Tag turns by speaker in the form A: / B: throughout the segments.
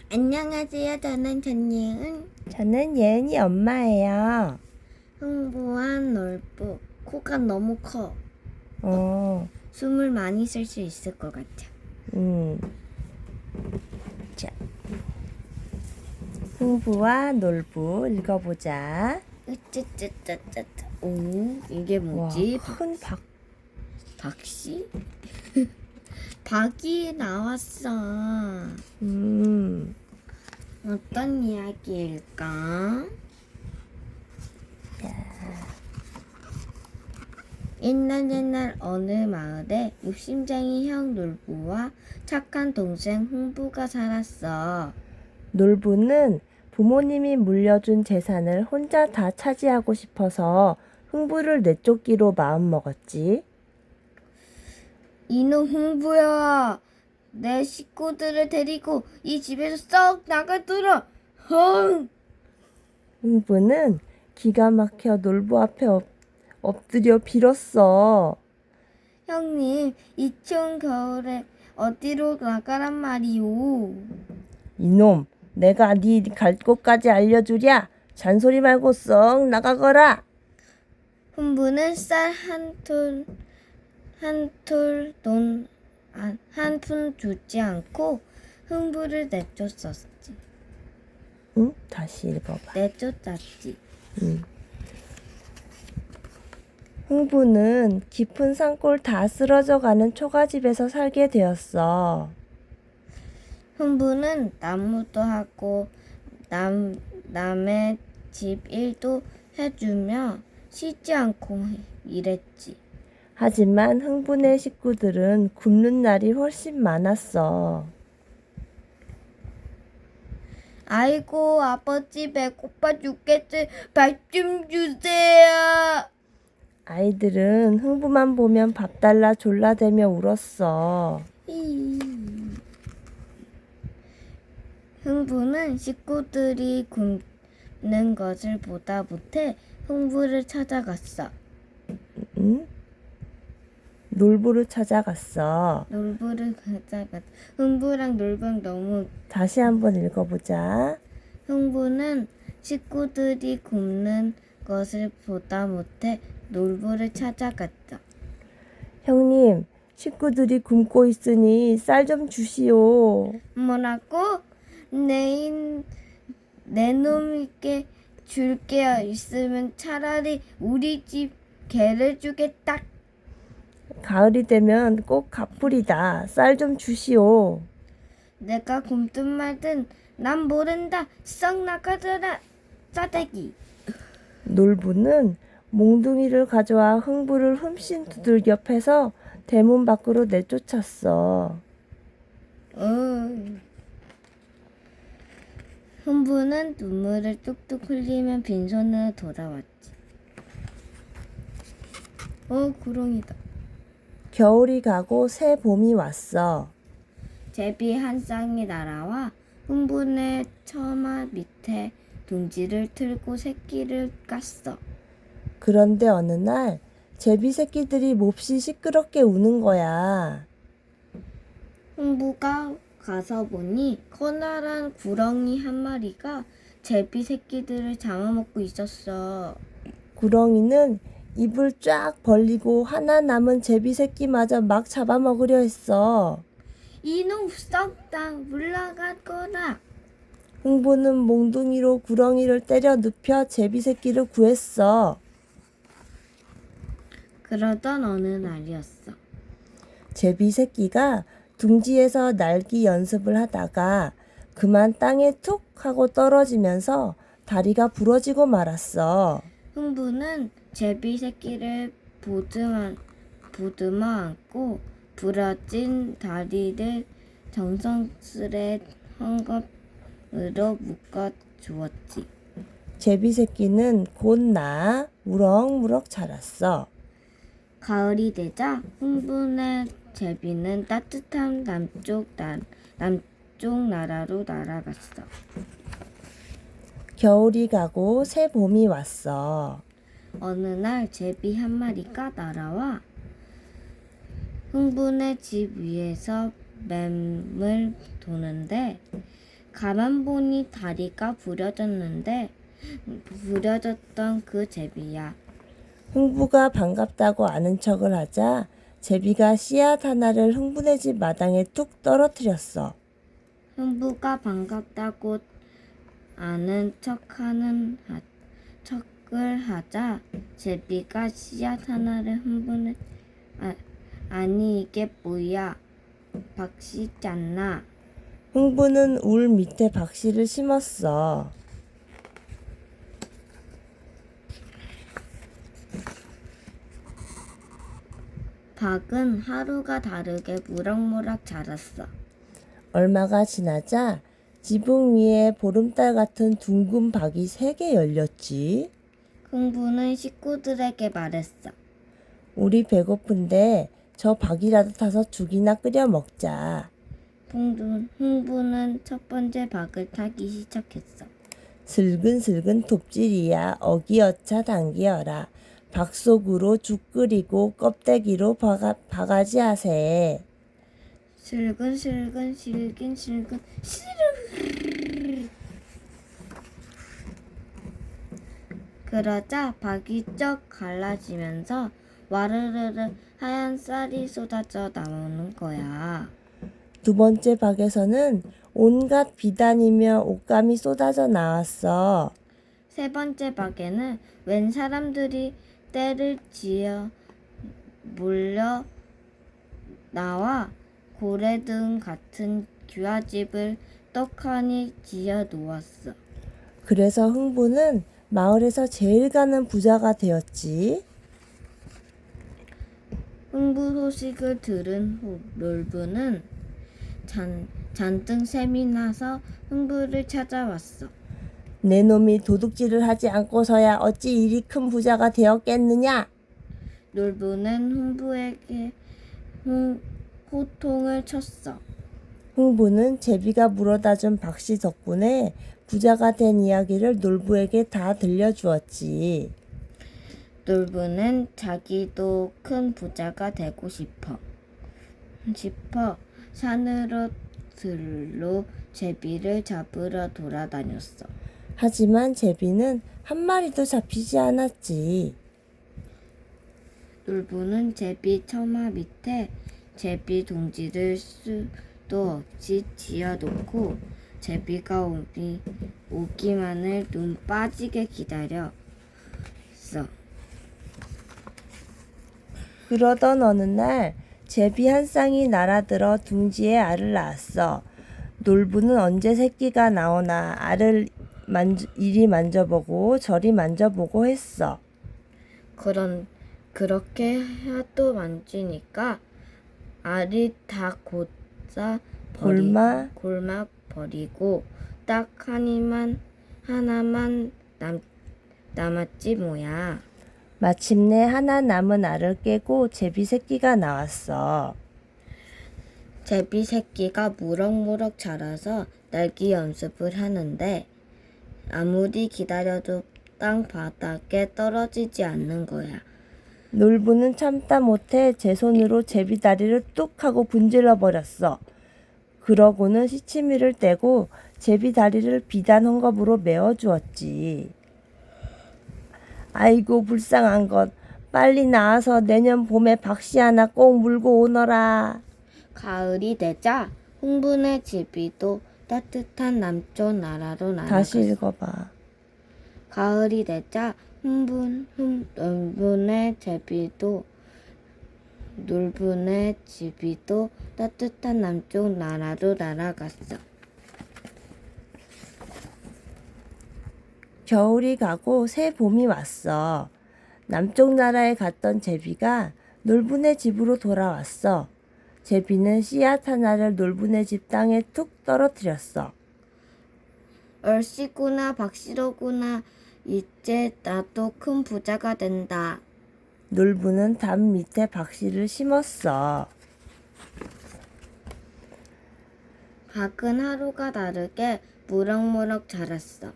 A: 안녕하세요. 저는 전예은.
B: 저는 예은이 엄마예요.
A: 흥부한 놀부. 코가 너무 커.
B: 어,
A: 숨을 많이 쉴 수 있을 것 같아.
B: 음. 자, 흥부와 놀부 읽어보자.
A: 으쯔쯔쯔쯔쯔. 오, 이게
B: 와,
A: 뭐지?
B: 큰 박.
A: 박씨? 박이 나왔어.
B: 음,
A: 어떤 이야기일까? 옛날 어느 마을에 욕심쟁이 형 놀부와 착한 동생 흥부가 살았어.
B: 놀부는 부모님이 물려준 재산을 혼자 다 차지하고 싶어서 흥부를 내쫓기로 마음먹었지.
A: 이놈 흥부야, 내 식구들을 데리고 이 집에서 썩 나가더라. 흥!
B: 흥부는 기가 막혀 놀부 앞에 엎드려 빌었어.
A: 형님, 이 추운 겨울에 어디로 나가란 말이오?
B: 이놈, 내가 네 갈 곳까지 알려주랴. 잔소리 말고 썩 나가거라.
A: 흥부는 쌀 한 푼 주지 않고 흥부를 내쫓았지.
B: 응? 다시 읽어봐.
A: 내쫓았지.
B: 흥부는 깊은 산골 다 쓰러져가는 초가집에서 살게 되었어.
A: 흥부는 나무도 하고 남의 집 일도 해주며 쉬지 않고 일했지.
B: 하지만 흥부네 식구들은 굶는 날이 훨씬 많았어.
A: 아이고 아버지 배고파 죽겠지. 밥 좀 주세요.
B: 아이들은 흥부만 보면 밥 달라 졸라대며 울었어.
A: 흥부는 식구들이 굶는 것을 보다 못해 흥부를 찾아갔어.
B: 응? 놀부를 찾아갔어.
A: 놀부를 찾아갔어. 흥부랑 놀부랑 너무
B: 다시 한번 읽어보자.
A: 흥부는 식구들이 굶는 것을 보다 못해 놀부를 찾아갔다.
B: 형님, 식구들이 굶고 있으니 쌀 좀 주시오.
A: 뭐라고? 내 놈에게 줄 게 있으면 차라리 우리 집 개를 주겠다.
B: 가을이 되면 꼭 갚으리다. 쌀 좀 주시오.
A: 내가 굶든 말든 난 모른다. 썩 나가더라. 싸대기.
B: 놀부는 몽둥이를 가져와 흥부를 흠씬 두들겨 패서 대문 밖으로 내쫓았어.
A: 흥부는 눈물을 뚝뚝 흘리며 빈손으로 돌아왔지. 구렁이다.
B: 겨울이 가고 새 봄이 왔어.
A: 제비 한 쌍이 날아와 흥분의 처마 밑에 둥지를 틀고 새끼를 깠어.
B: 그런데 어느 날 제비 새끼들이 몹시 시끄럽게 우는 거야.
A: 흥부가 가서 보니 커다란 구렁이 한 마리가 제비 새끼들을 잡아먹고 있었어.
B: 구렁이는 입을 쫙 벌리고 하나 남은 제비 새끼마저 막 잡아먹으려 했어.
A: 이놈 썩당 물러가거라.
B: 흥부는 몽둥이로 구렁이를 때려 눕혀 제비 새끼를 구했어.
A: 그러던 어느 날이었어.
B: 제비 새끼가 둥지에서 날기 연습을 하다가 그만 땅에 툭 하고 떨어지면서 다리가 부러지고 말았어.
A: 흥부는 제비 새끼를 보듬어 안고 부러진 다리를 정성스레 헝겊으로 묶어 주었지.
B: 제비 새끼는 곧 나아 무럭무럭 자랐어.
A: 가을이 되자 흥분의 제비는 따뜻한 남쪽 나라로 날아갔어.
B: 겨울이 가고 새 봄이 왔어.
A: 어느 날 제비 한 마리가 날아와 흥분의 집 위에서 맴을 도는데 가만 보니 다리가 부러졌던 그 제비야.
B: 흥부가 반갑다고 아는 척을 하자 제비가 씨앗 하나를 흥분의 집 마당에 툭 떨어뜨렸어.
A: 흥부가 반갑다고 아는 척을 하자 제비가 씨앗 하나를 아니 이게 뭐야? 박씨잖아.
B: 흥부는 울 밑에 박씨를 심었어.
A: 박은 하루가 다르게 무럭무럭 자랐어.
B: 얼마가 지나자 지붕 위에 보름달 같은 둥근 박이 3개 열렸지.
A: 흥부는 식구들에게 말했어.
B: 우리 배고픈데 저 박이라도 타서 죽이나 끓여 먹자.
A: 흥부는 첫 번째 박을 타기 시작했어.
B: 슬근슬근 톱질이야 어기어차 당기어라. 박 속으로 죽 끓이고 껍데기로 바가지 하세.
A: 슬근슬근 실근실근 시르르. 그러자 박이 쩍 갈라지면서 와르르르 하얀 쌀이 쏟아져 나오는 거야.
B: 두 번째 박에서는 온갖 비단이며 옷감이 쏟아져 나왔어.
A: 세 번째 박에는 웬 사람들이 떼를 지어 몰려 나와 고래등 같은 귀화집을 떡하니 지어 놓았어.
B: 그래서 흥부는 마을에서 제일 가는 부자가 되었지.
A: 흥부 소식을 들은 놀부는 잔뜩 셈이 나서 흥부를 찾아왔어.
B: 내 놈이 도둑질을 하지 않고서야 어찌 이리 큰 부자가 되었겠느냐?
A: 놀부는 흥부에게 호통을 쳤어.
B: 흥부는 제비가 물어다 준 박씨 덕분에 부자가 된 이야기를 놀부에게 다 들려주었지.
A: 놀부는 자기도 큰 부자가 되고 싶어 산으로 들로 제비를 잡으러 돌아다녔어.
B: 하지만 제비는 한 마리도 잡히지 않았지.
A: 놀부는 제비 처마 밑에 제비 둥지를 수도 없이 지어놓고 제비가 오기만을 눈 빠지게 기다렸어.
B: 그러던 어느 날 제비 한 쌍이 날아들어 둥지에 알을 낳았어. 놀부는 언제 새끼가 나오나 알을 이리 만져보고 저리 만져보고 했어.
A: 그렇게 하도 만지니까 알이 다 곧자 골마 버리고 딱 하나만 남았지 뭐야.
B: 마침내 하나 남은 알을 깨고 제비 새끼가 나왔어.
A: 제비 새끼가 무럭무럭 자라서 날기 연습을 하는데 아무리 기다려도 땅 바닥에 떨어지지 않는 거야.
B: 놀부는 참다 못해 제 손으로 제비 다리를 뚝 하고 분질러 버렸어. 그러고는 시치미를 떼고 제비 다리를 비단 헝겊으로 메어주었지. 아이고 불쌍한 것. 빨리 나와서 내년 봄에 박씨 하나 꼭 물고 오너라.
A: 가을이 되자 흥분의 제비도 따뜻한 남쪽 나라로 날아갔어.
B: 다시 읽어봐.
A: 가을이 되자 놀분의 제비도 따뜻한 남쪽 나라로 날아갔어.
B: 겨울이 가고 새 봄이 왔어. 남쪽 나라에 갔던 제비가 놀부네 집으로 돌아왔어. 제비는 씨앗 하나를 놀부네 집 땅에 툭 떨어뜨렸어.
A: 얼씨구나 박씨로구나. 이제 나도 큰 부자가 된다.
B: 놀부는 담 밑에 박씨를 심었어.
A: 박은 하루가 다르게 무럭무럭 자랐어.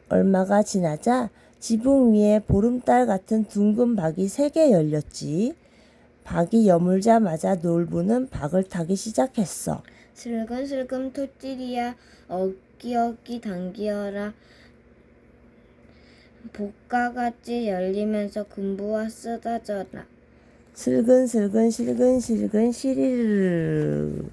B: 얼마가 지나자 지붕 위에 보름달 같은 둥근 박이 3개 열렸지. 박이 여물자마자 놀부는 박을 타기 시작했어.
A: 슬금슬금 톱질이야 여기여기 당기어라. 볶아같이 열리면서 금부와 쏟아져라.
B: 슬근슬근 실근실근 시리르르.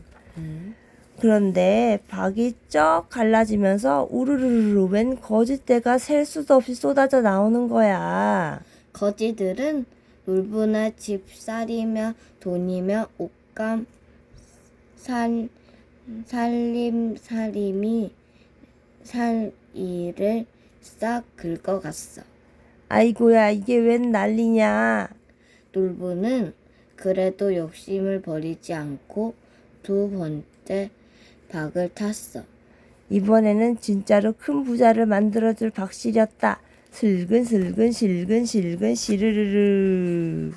B: 그런데 박이 쩍 갈라지면서 우르르르 웬 거짓대가 셀 수도 없이 쏟아져 나오는 거야.
A: 거지들은 놀부나 집살이며 돈이며 옷감 살림살이미 살이를 싹 긁어갔어.
B: 아이고야 이게 웬 난리냐.
A: 놀부는 그래도 욕심을 버리지 않고 두 번째 박을 탔어.
B: 이번에는 진짜로 큰 부자를 만들어줄 박씨였다. 슬근슬근 실근실근 시르르르.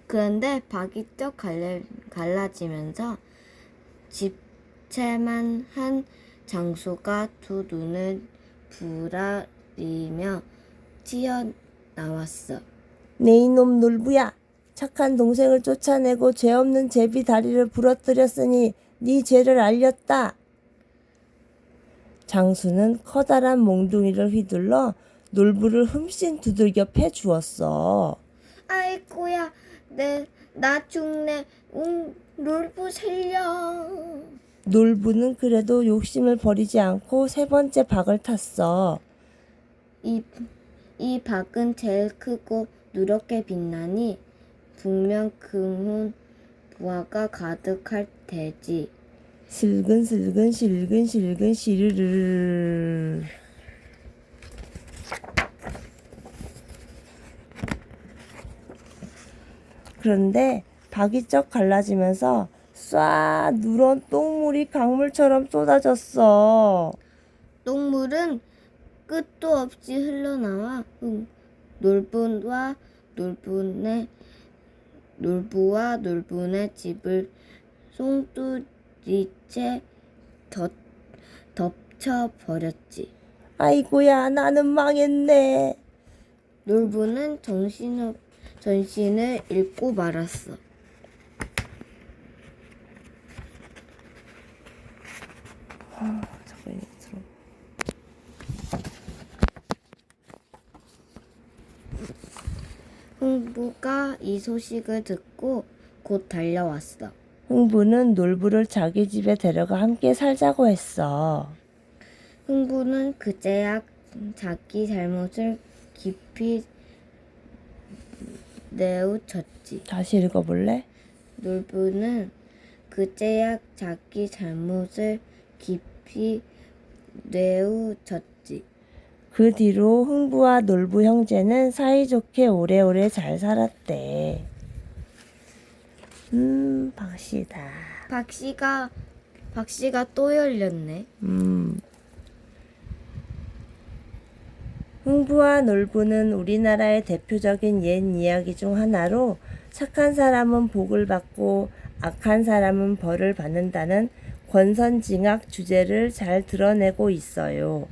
A: 그런데 박이 쩍 갈라지면서 집채만 한 장수가 두 눈을 부라리며 튀어나왔어.
B: 네 이놈 놀부야. 착한 동생을 쫓아내고 죄 없는 제비 다리를 부러뜨렸으니 네 죄를 알렸다. 장수는 커다란 몽둥이를 휘둘러 놀부를 흠씬 두들겨 패 주었어.
A: 아이고야, 나 죽네. 놀부 살려.
B: 놀부는 그래도 욕심을 버리지 않고 세 번째 박을 탔어.
A: 이 박은 제일 크고 누렇게 빛나니 분명 금은 부하가 가득할 테지.
B: 슬근슬근 실근실근 시르르르. 그런데 박이 쩍 갈라지면서 쏴 누런 똥물이 강물처럼 쏟아졌어.
A: 똥물은 끝도 없이 흘러나와 놀부와 놀분의 집을 송두리째 덮쳐버렸지.
B: 아이고야 나는 망했네.
A: 놀부는 전신을 잃고 말았어.
B: 잠깐 들어.
A: 흥부가 이 소식을 듣고 곧 달려왔어.
B: 흥부는 놀부를 자기 집에 데려가 함께 살자고 했어.
A: 흥부는 그제야 자기 잘못을 깊이 뉘우쳤지.
B: 다시 읽어볼래?
A: 놀부는 그제야 자기 잘못을 깊이 뉘우쳤지.
B: 그 뒤로 흥부와 놀부 형제는 사이좋게 오래오래 잘 살았대. 박씨다.
A: 박씨가 또 열렸네.
B: 흥부와 놀부는 우리나라의 대표적인 옛 이야기 중 하나로 착한 사람은 복을 받고 악한 사람은 벌을 받는다는 권선징악 주제를 잘 드러내고 있어요.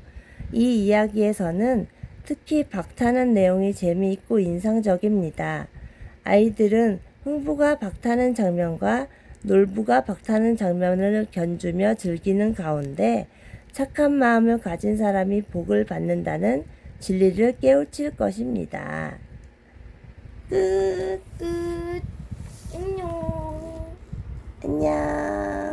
B: 이 이야기에서는 특히 박타는 내용이 재미있고 인상적입니다. 아이들은 흥부가 박타는 장면과 놀부가 박타는 장면을 견주며 즐기는 가운데 착한 마음을 가진 사람이 복을 받는다는 진리를 깨우칠 것입니다. 끝.
A: 안녕.
B: 안녕.